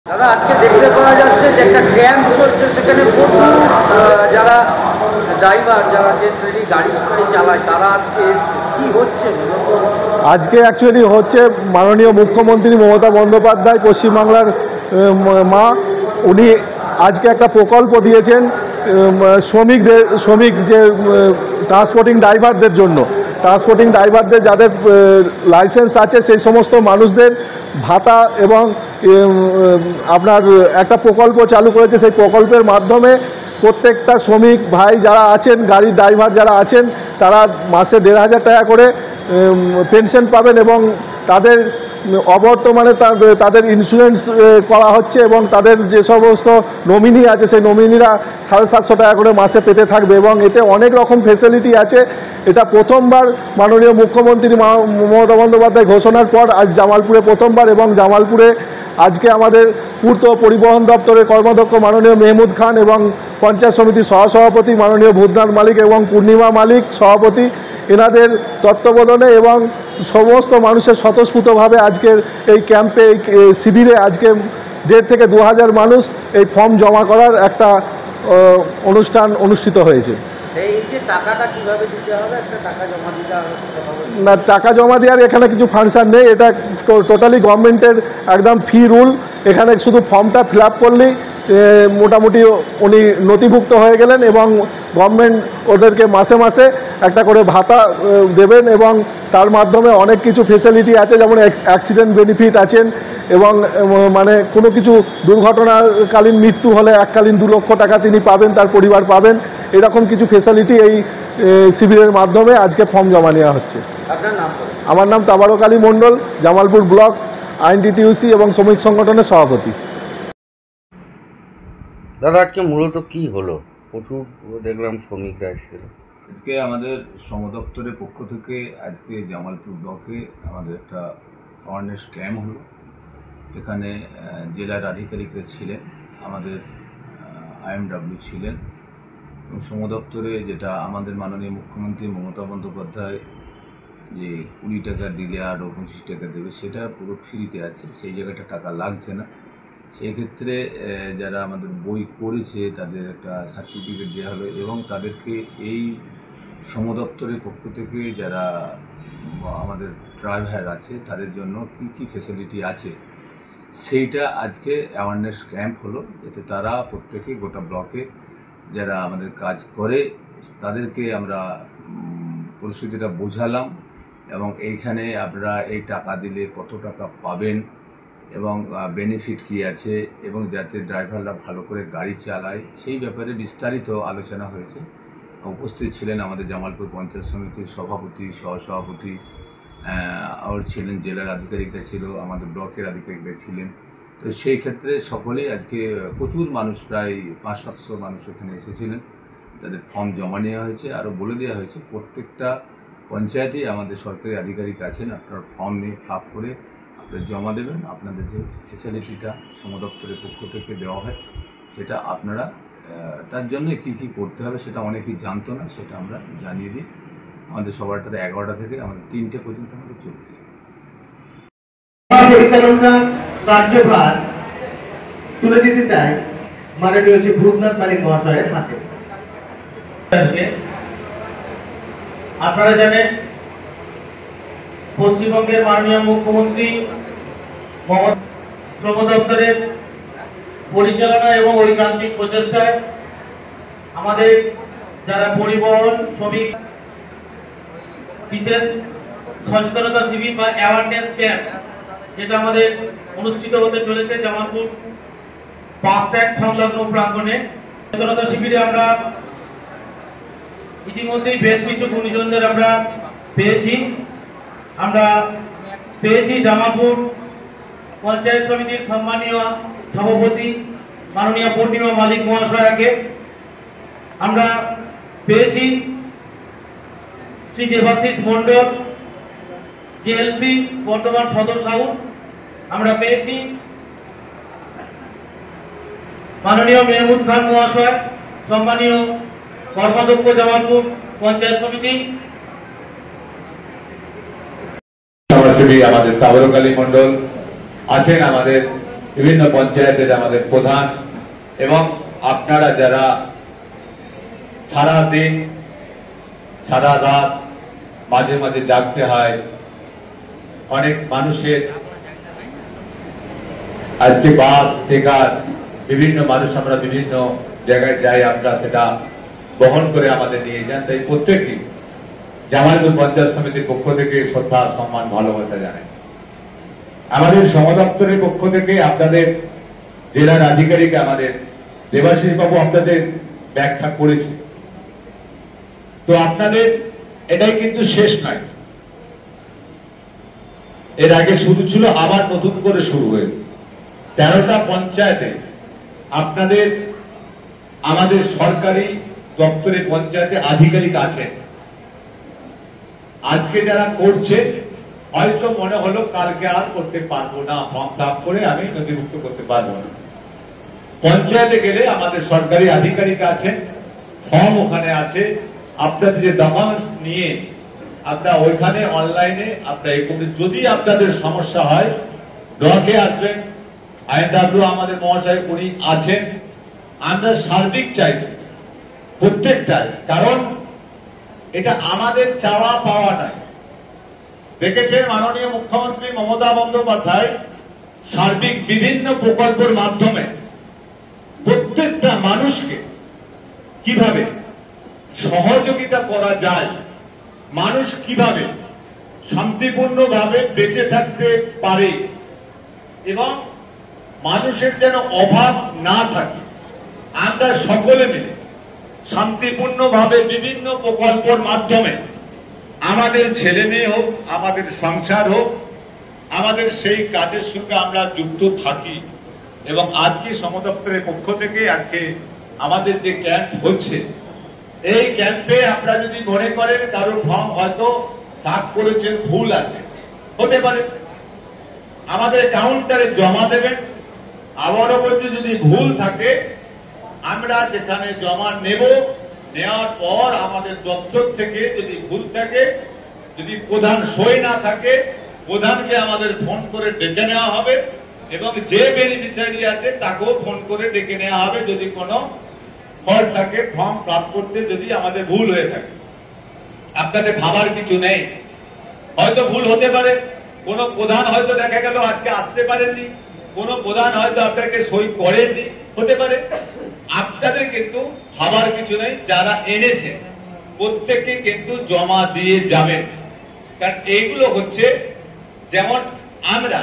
দাদা আজকে দেখতে পাওয়া যাচ্ছে যে একটা ক্যাম্প চলছে, সেখানে প্রচুর যারা ড্রাইভার, যারা যে শ্রেণী গাড়ি চালায় তারা আজকে কি হচ্ছে আজকে অ্যাকচুয়ালি হচ্ছে মাননীয় মুখ্যমন্ত্রী মমতা বন্দ্যোপাধ্যায় পশ্চিমবাংলার মা, উনি আজকে একটা প্রকল্প দিয়েছেন শ্রমিক যে ট্রান্সপোর্টিং ড্রাইভারদের জন্য। ট্রান্সপোর্টিং ড্রাইভারদের যাদের লাইসেন্স আছে সেই সমস্ত মানুষদের ভাতা এবং আপনার একটা প্রকল্প চালু করেছে। সেই প্রকল্পের মাধ্যমে প্রত্যেকটা শ্রমিক ভাই যারা আছেন, গাড়ির ড্রাইভার যারা আছেন, তারা মাসে ১,৫০০ টাকা করে পেনশন পাবেন এবং তাদের অবর্তমানে তাদের ইন্স্যুরেন্স করা হচ্ছে এবং তাদের যে সমস্ত নমিনি আছে সেই নমিনিরা ৭৫০ টাকা করে মাসে পেতে থাকবে এবং এতে অনেক রকম ফেসিলিটি আছে। এটা প্রথমবার মাননীয় মুখ্যমন্ত্রী মমতা বন্দ্যোপাধ্যায় ঘোষণার পর আজ জামালপুরে প্রথমবার, এবং জামালপুরে আজকে আমাদের পূর্ত পরিবহন দপ্তরের কর্মাধ্যক্ষ মাননীয় মেহমুদ খান এবং পঞ্চায়েত সমিতির সহসভাপতি মাননীয় ভূতনাথ মালিক এবং পূর্ণিমা মালিক সভাপতি, এনাদের তত্ত্বাবধানে এবং সমস্ত মানুষের স্বতঃস্ফূর্তভাবে আজকের এই ক্যাম্পে, এই শিবিরে আজকে ১,৫০০ থেকে ২,০০০ মানুষ এই ফর্ম জমা করার একটা অনুষ্ঠান অনুষ্ঠিত হয়েছে। না, টাকা জমা দেওয়ার এখানে কিছু ফাংশন নেই, এটা টোটালি গভর্নমেন্টের একদম ফ্রি রুল। এখানে শুধু ফর্মটা ফিল আপ করলেই মোটামুটি উনি নথিভুক্ত হয়ে গেলেন এবং গভর্নমেন্ট ওদেরকে মাসে মাসে একটা করে ভাতা দেবেন এবং তার মাধ্যমে অনেক কিছু ফেসিলিটি আছে, যেমন অ্যাক্সিডেন্ট বেনিফিট আছেন এবং মানে কোনো কিছু দুর্ঘটনাকালীন মৃত্যু হলে এককালীন ২ লক্ষ টাকা তিনি পাবেন, তার পরিবার পাবেন। এরকম কিছু ফেসিলিটি এই শিবিরের মাধ্যমে আজকে ফর্ম জমা নেওয়া হচ্ছে। আমার নাম তাবারক আলী মণ্ডল, জামালপুর ব্লক আইএনটিটিইউসি এবং শ্রমিক সংগঠনের সভাপতি। দাদা আজকে মূলত কি হলো? প্রচুর দেখলাম শ্রমিকরা এসেছিল। আজকে আমাদের শ্রম দপ্তরের পক্ষ থেকে আজকে জামালপুর ব্লকে আমাদের একটা অ্যাওয়ারনেস ক্যাম্প হলো। এখানে জেলার আধিকারিকরা ছিলেন, আমাদের আইএমডব্লিউ ছিলেন এবং শ্রম দপ্তরে যেটা আমাদের মাননীয় মুখ্যমন্ত্রী মমতা বন্দ্যোপাধ্যায় যে ২০ টাকা দিলে আরও ২৫ টাকা দেবে, সেটা পুরো ফ্রিতে আছে, সেই জায়গাটা টাকা লাগছে না। সেই ক্ষেত্রে যারা আমাদের বই করেছে তাদের একটা সার্টিফিকেট দেওয়া হলো এবং তাদেরকে এই শ্রম দপ্তরের পক্ষ থেকে যারা আমাদের ড্রাইভার আছে তাদের জন্য কী কী ফেসিলিটি আছে সেইটা আজকে অ্যাওয়ারনেস ক্যাম্প হলো, এতে তারা প্রত্যেকে গোটা ব্লকে যারা আমাদের কাজ করে তাদেরকে আমরা পরিস্থিতিটা বোঝালাম এবং এইখানে আপনারা এই টাকা দিলে কত টাকা পাবেন এবং বেনিফিট কী আছে এবং যাতে ড্রাইভাররা ভালো করে গাড়ি চালায় সেই ব্যাপারে বিস্তারিত আলোচনা হয়েছে। উপস্থিত ছিলেন আমাদের জামালপুর পঞ্চায়েত সমিতির সভাপতি, সহসভাপতি, আর ছিলেন জেলার আধিকারিকরা ছিল, আমাদের ব্লকের আধিকারিকরা ছিলেন। তো সেই ক্ষেত্রে সকলেই আজকে প্রচুর মানুষ, প্রায় ৫০০-৭০০ মানুষ এখানে এসেছিলেন, তাদের ফর্ম জমা নেওয়া হয়েছে। আরও বলে দেওয়া হয়েছে প্রত্যেকটা পঞ্চায়েতেই আমাদের সরকারি আধিকারিক আছেন, আপনার ফর্ম নিয়ে ফিল আপ করে জমা দেবেন। আপনাদের যে ফেসিলিটিটা শ্রম দপ্তরের পক্ষ থেকে দেওয়া হয় সেটা আপনারা তার জন্য কী কী করতে হবে সেটা অনেকেই জানতো না, সেটা আমরা জানিয়ে দিই। আমাদের সবারটাতে ১১টা থেকে আমাদের ৩টে পর্যন্ত আমাদের চলছে। কার্যভার তুলে দিতে চাই মাননীয় শ্রী ভূতনাথ মালিক মহাশয়ের হাতে। আপনারা জানেন পশ্চিমবঙ্গের মাননীয় মুখ্যমন্ত্রী শ্রম দপ্তরের পরিচালনা এবং ঐকান্তিক প্রচেষ্টায় আমাদের যারা পরিবহন শ্রমিক বিশেষ সচেতনতা শিবির বা অ্যাওয়ারনেস ক্যাম্প যেটা আমাদের অনুষ্ঠিত হতে চলেছে জামালপুর বাস স্ট্যান্ড সংলগ্ন প্রাঙ্গণে। সচেতনতা শিবিরে আমরা ইতিমধ্যেই বেশ কিছু গুণীজনদের আমরা পেয়েছি জামালপুর পঞ্চায়েত সমিতির সম্মানীয় সভাপতি মাননীয় পূর্ণিমা মালিক মহাশয়াকে, আমরা পেয়েছি শ্রী দেবাশিস মণ্ডল জেএলসি বর্তমান সদর সাউথ, আমরা পেয়েছি মাননীয় মেহমুদ খান মহাশয় সম্মানীয় কর্মাধ্যক্ষ জামালপুর পঞ্চায়েত সমিতি, সমাজসেবী আমাদের তাবারক আলী মণ্ডল আছেন, আমাদের বিভিন্ন পঞ্চায়েতের আমাদের প্রধান এবং আপনারা যারা সারা দিন সারা রাত মাঝে মাঝে জাগতে হয়, অনেক মানুষের আজকে বাস টেকার বিভিন্ন মানুষ আমরা বিভিন্ন জায়গায় যাই, আমরা সেটা বহন করে আমাদের নিয়ে যান। তাই প্রত্যেকই জামালপুর পঞ্চায়েত সমিতির পক্ষ থেকে শ্রদ্ধা সম্মান ভালোবাসা জানাই। আমাদের সমদপ্তরের পক্ষ থেকে আপনাদের জেলার আধিকারিক আমাদের দেবাশিস বাবু আপনাদের ব্যাখ্যা করেছে। তো আপনাদের এটাই কিন্তু শেষ নয়, এর আগে শুরু ছিল, আবার নতুন করে শুরু হয়েছে। 13টা পঞ্চায়েতে আপনাদের আমাদের সরকারি দপ্তরে পঞ্চায়েতে আধিকারিক আছেন। আজকে যারা করছে হয়তো মনে হলো কালকে আর করতে পারবো না, ফর্ম ফিল আপ করে আমি নথিভুক্ত করতে পারবো না। পঞ্চায়েতে গেলে আমাদের সরকারি আধিকারিক আছেন, ফর্ম ওখানে আছে, আপনাদের যে ডকুমেন্টস নিয়ে আপনারা ওইখানে অনলাইনে আপনারা এই করতে, যদি আপনাদের সমস্যা হয় ব্লকে আসবেন, আইএনডব্লিউ আমাদের মহাশয় উনি আছেন। আমরা সার্বিক চাইছি প্রত্যেকটাই, কারণ এটা আমাদের চাওয়া পাওয়া নয়। দেখেছেন মাননীয় মুখ্যমন্ত্রী মমতা বন্দ্যোপাধ্যায় সার্বিক বিভিন্ন প্রকল্পের মাধ্যমে প্রত্যেকটা মানুষকে কিভাবে সহযোগিতা করা যায়, মানুষ কিভাবে শান্তিপূর্ণভাবে বেঁচে থাকতে পারে এবং মানুষের যেন অভাব না থাকে, আমরা সকলে মিলে শান্তিপূর্ণভাবে বিভিন্ন প্রকল্পের মাধ্যমে আমাদের ছেলে মেয়ে হোক, আমাদের সংসার হোক, আমাদের সেই কাজের সঙ্গে আমরা যুক্ত থাকি। এবং আজকে সমদপ্তরের পক্ষ থেকে আজকে আমাদের যে ক্যাম্প হচ্ছে, এই ক্যাম্পে আপনারা যদি মনে করেন কারোর ফর্ম হয়তো ভাগ করেছেন, ভুল আছে, হতে পারে, আমাদের কাউন্টারে জমা দেবেন। আবারও বলছি, যদি ভুল থাকে আমরা যেখানে জমা নেব, নেওয়ার পর আমাদের দপ্তর থেকে যদি ভুল থাকে, যদি প্রধান সই না থাকে, প্রধানকে আমাদের ফোন করে ডেকে নেওয়া হবে এবং যে বেনিফিশিয়ারি আছে তাকেও ফোন করে ডেকে নেওয়া হবে যদি কোনো ফল্ট থাকে, ফর্ম প্রাপ্ত করতে যদি আমাদের ভুল হয়ে থাকে। আপনাদের ভাবার কিছু নেই, হয়তো ভুল হতে পারে, কোনো প্রধান হয়তো দেখা গেল আজকে আসতে পারেননি, কোনো প্রধান হয়তো আপনাকে সই করেননি, হতে পারে। আপনাদের কিন্তু ভাবার কিছু নেই, যারা এনেছে প্রত্যেককে কিন্তু জমা দিয়ে যাবেন, কারণ এইগুলো হচ্ছে যেমন আমরা